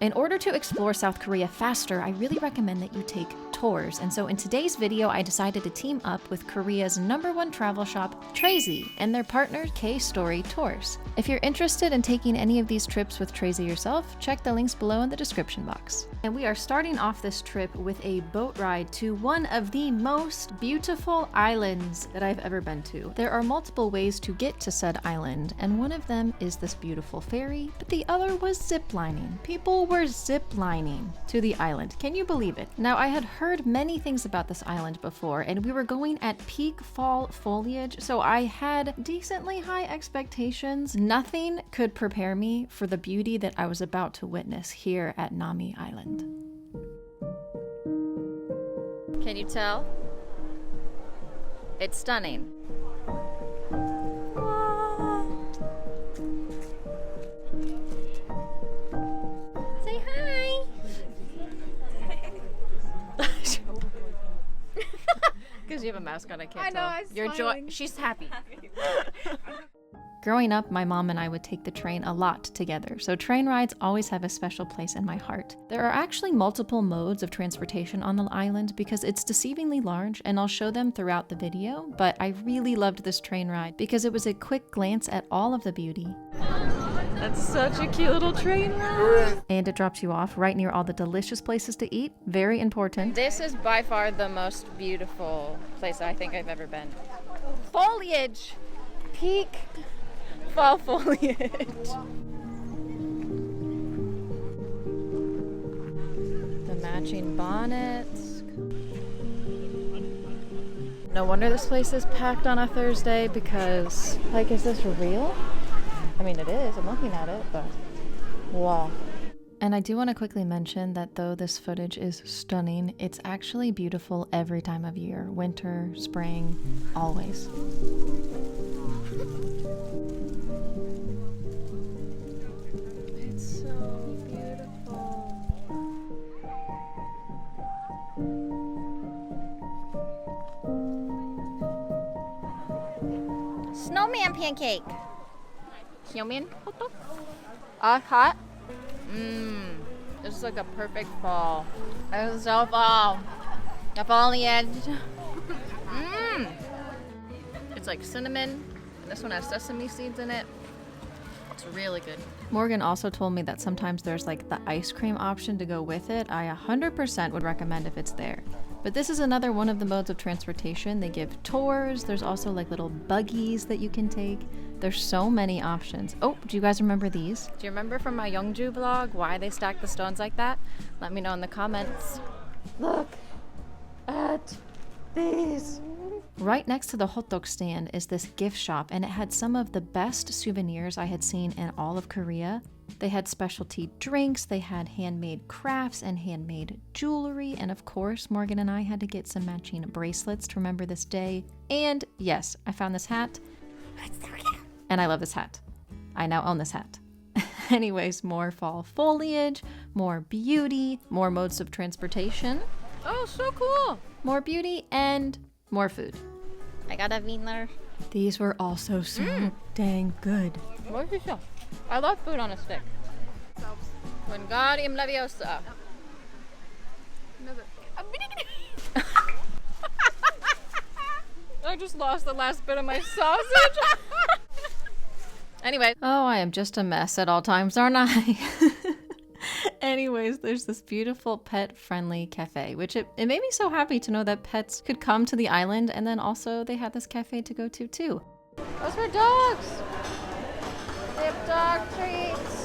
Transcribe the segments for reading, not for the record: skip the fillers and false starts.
In order to explore South Korea faster, I really recommend that you take tours. And so in today's video, I decided to team up with Korea's #1 travel shop, Trazy, and their partner, K Story Tours. If you're interested in taking any of these trips with Trazy yourself, check the links below in the description box. And we are starting off this trip with a boat ride to one of the most beautiful islands that I've ever been to. There are multiple ways to get to said island, and one of them is this beautiful ferry, but the other was ziplining. People were ziplining to the island. Can you believe it? Now, I had heard many things about this island before, and we were going at peak fall foliage, so I had decently high expectations. Nothing could prepare me for the beauty that I was about to witness here at Nami Island. Can you tell? It's stunning. Say hi! Because you have a mask on, I can't tell. I know, Your joy. She's happy. Growing up, my mom and I would take the train a lot together, so train rides always have a special place in my heart. There are actually multiple modes of transportation on the island because it's deceivingly large, and I'll show them throughout the video, but I really loved this train ride because it was a quick glance at all of the beauty. That's such a cute little train ride. And it drops you off right near all the delicious places to eat. Very important. This is by far the most beautiful place I think I've ever been. Foliage! Peak fall foliage. The matching bonnets. No wonder this place is packed on a Thursday because, like, is this real? I mean, it is. I'm looking at it, but wow. And I do want to quickly mention that though this footage is stunning, it's actually beautiful every time of year. Winter, spring, always. It's so beautiful. Snowman pancake. Snowman? Hot? This is like a perfect fall. This is so fall. The foliage. It's like cinnamon, and this one has sesame seeds in it. It's really good. Morgan also told me that sometimes there's like the ice cream option to go with it. I 100% would recommend if it's there. But this is another one of the modes of transportation. They give tours. There's also like little buggies that you can take. There's so many options. Oh, do you guys remember these? Do you remember from my Yeongju vlog why they stack the stones like that? Let me know in the comments. Look at these. Right next to the hotdog stand is this gift shop, and it had some of the best souvenirs I had seen in all of Korea. They had specialty drinks, they had handmade crafts and handmade jewelry, and of course, Morgan and I had to get some matching bracelets to remember this day. And yes, I found this hat. It's so cute. And I love this hat. I now own this hat. Anyways, more fall foliage, more beauty, more modes of transportation. Oh, so cool. More beauty and more food. I got a wiener. These were also so dang good. I love food on a stick. Wingardium Leviosa. I just lost the last bit of my sausage. Anyway. Oh, I am just a mess at all times, aren't I? Anyways, there's this beautiful pet-friendly cafe, which it made me so happy to know that pets could come to the island, and then also they had this cafe to go to too. Those were dogs! They have dog treats!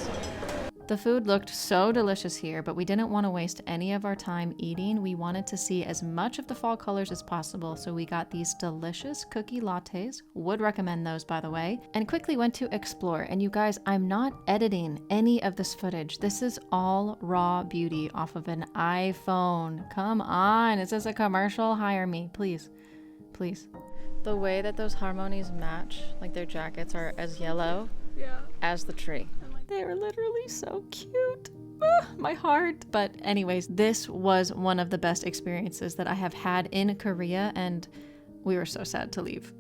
The food looked so delicious here, but we didn't want to waste any of our time eating. We wanted to see as much of the fall colors as possible, so we got these delicious cookie lattes. Would recommend those, by the way. And quickly went to explore. And you guys, I'm not editing any of this footage. This is all raw beauty off of an iPhone. Come on, is this a commercial? Hire me, please. Please. The way that those harmonies match, like their jackets are as yellow as the tree. They were literally so cute. My heart. But anyways, this was one of the best experiences that I have had in Korea, and we were so sad to leave.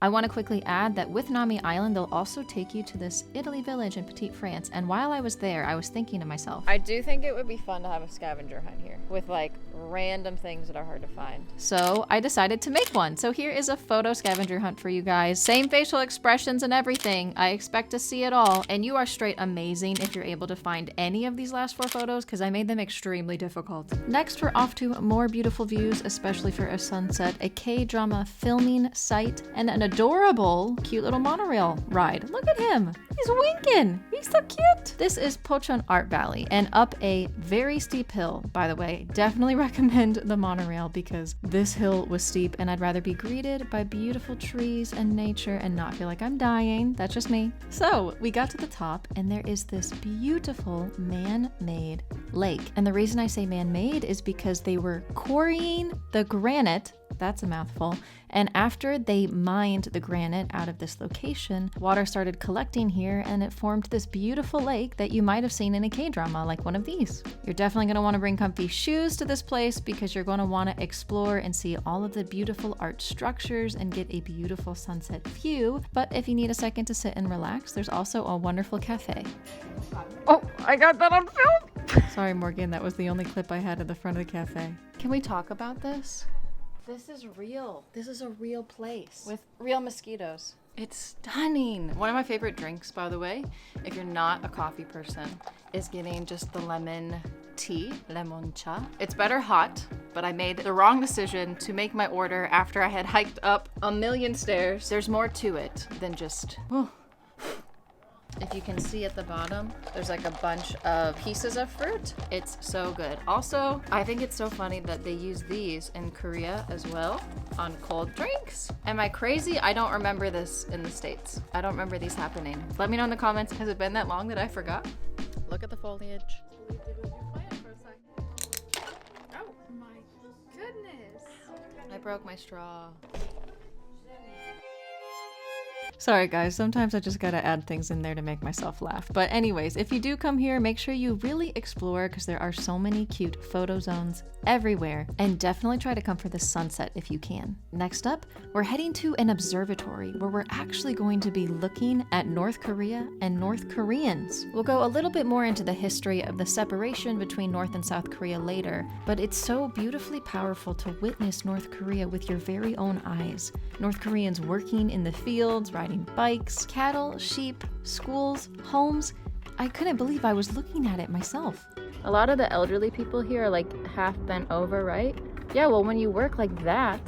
I want to quickly add that with Nami Island, they'll also take you to this Italy village in Petite France. And while I was there, I was thinking to myself, I do think it would be fun to have a scavenger hunt here with like random things that are hard to find. So I decided to make one. So here is a photo scavenger hunt for you guys. Same facial expressions and everything. I expect to see it all. And you are straight amazing if you're able to find any of these last 4 photos because I made them extremely difficult. Next, we're off to more beautiful views, especially for a sunset, a K-drama filming site, and an adorable, cute little monorail ride. Look at him. He's winking. He's so cute. This is Pocheon Art Valley and up a very steep hill. By the way, definitely recommend the monorail because this hill was steep and I'd rather be greeted by beautiful trees and nature and not feel like I'm dying. That's just me. So we got to the top and there is this beautiful man-made lake. And the reason I say man-made is because they were quarrying the granite. That's a mouthful. And after they mined the granite out of this location, water started collecting here and it formed this beautiful lake that you might have seen in a K-drama, like one of these. You're definitely going to want to bring comfy shoes to this place because you're going to want to explore and see all of the beautiful art structures and get a beautiful sunset view. But if you need a second to sit and relax, there's also a wonderful cafe. Oh, I got that on film! Sorry, Morgan, that was the only clip I had at the front of the cafe. Can we talk about this? This is real. This is a real place with real mosquitoes. It's stunning. One of my favorite drinks, by the way, if you're not a coffee person, is getting just the lemon tea, lemon cha. It's better hot, but I made the wrong decision to make my order after I had hiked up a million stairs. There's more to it than just... If you can see at the bottom, there's like a bunch of pieces of fruit. It's so good. Also, I think it's so funny that they use these in Korea as well on cold drinks. Am I crazy? I don't remember this in the States. I don't remember these happening. Let me know in the comments. Has it been that long that I forgot? Look at the foliage. Oh my goodness. I broke my straw. Sorry guys, sometimes I just gotta add things in there to make myself laugh. But anyways, if you do come here, make sure you really explore because there are so many cute photo zones everywhere. And definitely try to come for the sunset if you can. Next up, we're heading to an observatory where we're actually going to be looking at North Korea and North Koreans. We'll go a little bit more into the history of the separation between North and South Korea later, but it's so beautifully powerful to witness North Korea with your very own eyes. North Koreans working in the fields, riding bikes, cattle, sheep, schools, homes. I couldn't believe I was looking at it myself. A lot of the elderly people here are like half bent over, right? Yeah, well, when you work like that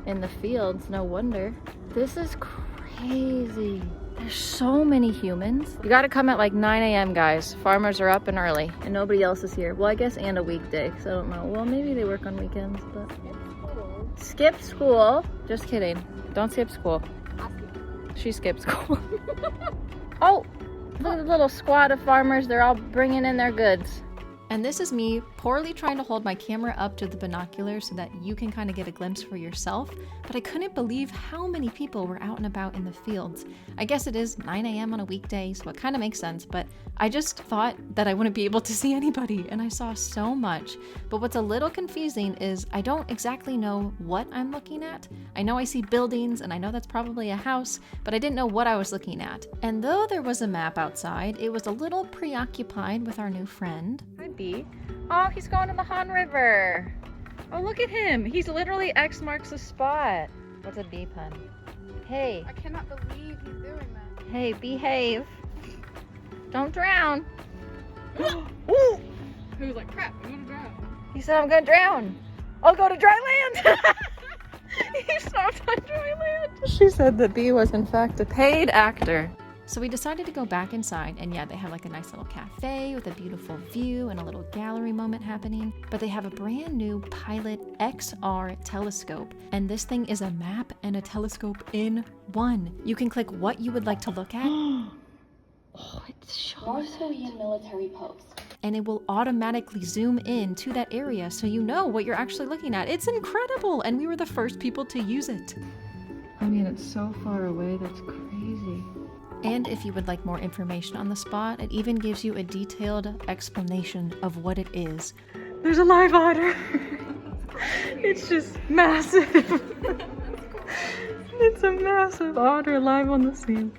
in the fields, no wonder. This is crazy. There's so many humans. You gotta come at like 9 a.m. guys. Farmers are up and early and nobody else is here. Well, I guess and a weekday, because I don't know. Well, maybe they work on weekends, but... Skip school. Just kidding. Don't skip school. She skipped school. Oh, look at the little squad of farmers. They're all bringing in their goods. And this is me poorly trying to hold my camera up to the binoculars so that you can kind of get a glimpse for yourself. But I couldn't believe how many people were out and about in the fields. I guess it is 9 a.m. on a weekday, so it kind of makes sense. But I just thought that I wouldn't be able to see anybody, and I saw so much. But what's a little confusing is I don't exactly know what I'm looking at. I know I see buildings, and I know that's probably a house, but I didn't know what I was looking at. And though there was a map outside, it was a little preoccupied with our new friend. Hi, B. Oh, he's going to the Han River. Oh, look at him. He's literally X marks the spot. What's a B pun? Hey. I cannot believe he's doing that. Hey, behave. Don't drown. Ooh. He was like, crap, I'm gonna drown. He said, I'm gonna drown. I'll go to dry land. He stopped on dry land. She said that B was in fact a paid actor. So we decided to go back inside, and yeah, they have like a nice little cafe with a beautiful view and a little gallery moment happening, but they have a brand new Pilot XR telescope, and this thing is a map and a telescope in one. You can click what you would like to look at. Oh, it shows North Korean military post. And it will automatically zoom in to that area so you know what you're actually looking at. It's incredible, and we were the first people to use it. I mean, it's so far away, that's crazy. And if you would like more information on the spot, it even gives you a detailed explanation of what it is. There's a live otter. It's just massive. It's a massive otter live on the scene.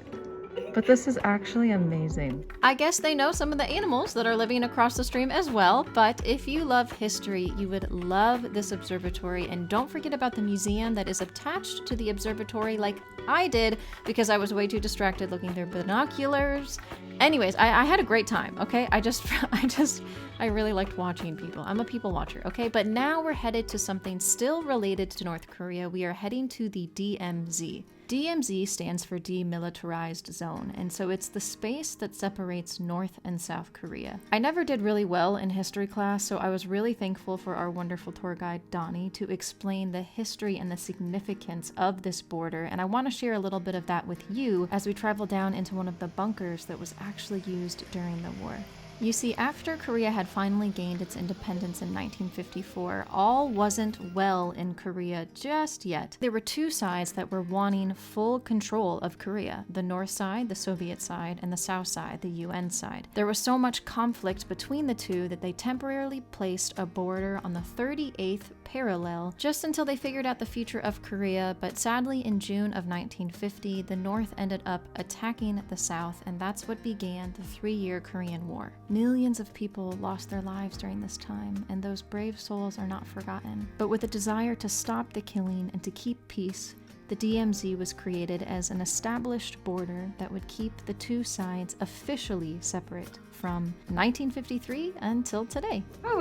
But this is actually amazing. I guess they know some of the animals that are living across the stream as well, but if you love history, you would love this observatory. And don't forget about the museum that is attached to the observatory like I did, because I was way too distracted looking through binoculars. Anyways, I had a great time, okay? I really liked watching people. I'm a people watcher, okay? But now we're headed to something still related to North Korea. We are heading to the DMZ. DMZ stands for Demilitarized Zone, and so it's the space that separates North and South Korea. I never did really well in history class, so I was really thankful for our wonderful tour guide, Donnie, to explain the history and the significance of this border, and I want to share a little bit of that with you as we travel down into one of the bunkers that was actually used during the war. You see, after Korea had finally gained its independence in 1954, all wasn't well in Korea just yet. There were two sides that were wanting full control of Korea. The North side, the Soviet side, and the South side, the UN side. There was so much conflict between the two that they temporarily placed a border on the 38th parallel just until they figured out the future of Korea, but sadly in June of 1950, the North ended up attacking the South, and that's what began the 3-year Korean War. Millions of people lost their lives during this time, and those brave souls are not forgotten. But with a desire to stop the killing and to keep peace, the DMZ was created as an established border that would keep the two sides officially separate from 1953 until today. Oh,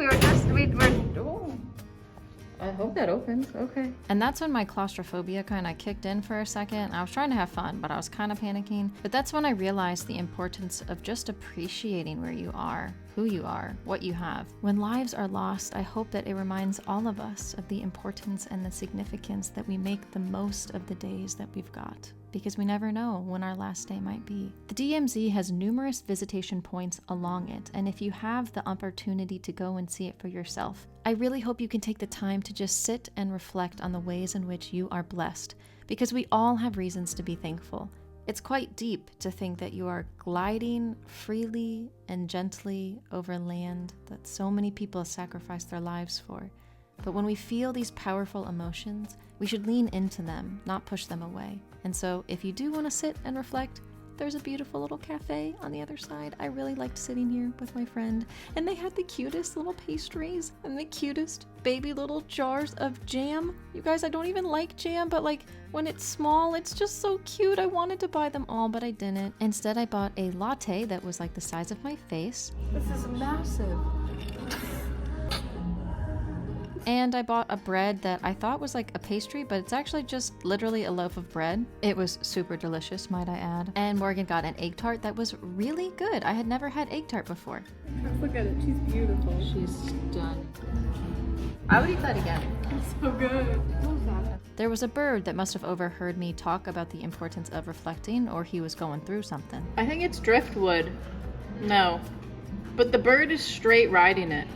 oh. I hope that opens. Okay. And that's when my claustrophobia kind of kicked in for a second. I was trying to have fun, but I was kind of panicking. But that's when I realized the importance of just appreciating where you are, who you are, what you have. When lives are lost, I hope that it reminds all of us of the importance and the significance that we make the most of the days that we've got, because we never know when our last day might be. The DMZ has numerous visitation points along it, and if you have the opportunity to go and see it for yourself, I really hope you can take the time to just sit and reflect on the ways in which you are blessed, because we all have reasons to be thankful. It's quite deep to think that you are gliding freely and gently over land that so many people sacrificed their lives for. But when we feel these powerful emotions, we should lean into them, not push them away. And so if you do want to sit and reflect, there's a beautiful little cafe on the other side. I really liked sitting here with my friend, and they had the cutest little pastries and the cutest baby little jars of jam. You guys, I don't even like jam, but like when it's small, it's just so cute. I wanted to buy them all, but I didn't. Instead, I bought a latte that was like the size of my face. This is massive. And I bought a bread that I thought was like a pastry, but it's actually just literally a loaf of bread. It was super delicious, might I add. And Morgan got an egg tart that was really good. I had never had egg tart before. Let's look at it. She's beautiful. She's stunning. I would eat that again. It's so good. What was that? There was a bird that must have overheard me talk about the importance of reflecting, or he was going through something. I think it's driftwood. No. But the bird is straight riding it.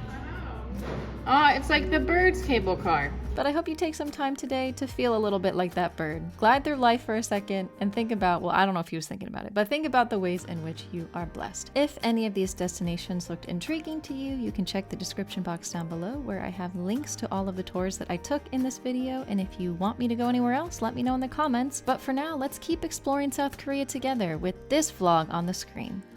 Oh, it's like the bird's cable car. But I hope you take some time today to feel a little bit like that bird. Glide through life for a second and think about, well, I don't know if he was thinking about it, but think about the ways in which you are blessed. If any of these destinations looked intriguing to you, you can check the description box down below where I have links to all of the tours that I took in this video. And if you want me to go anywhere else, let me know in the comments. But for now, let's keep exploring South Korea together with this vlog on the screen.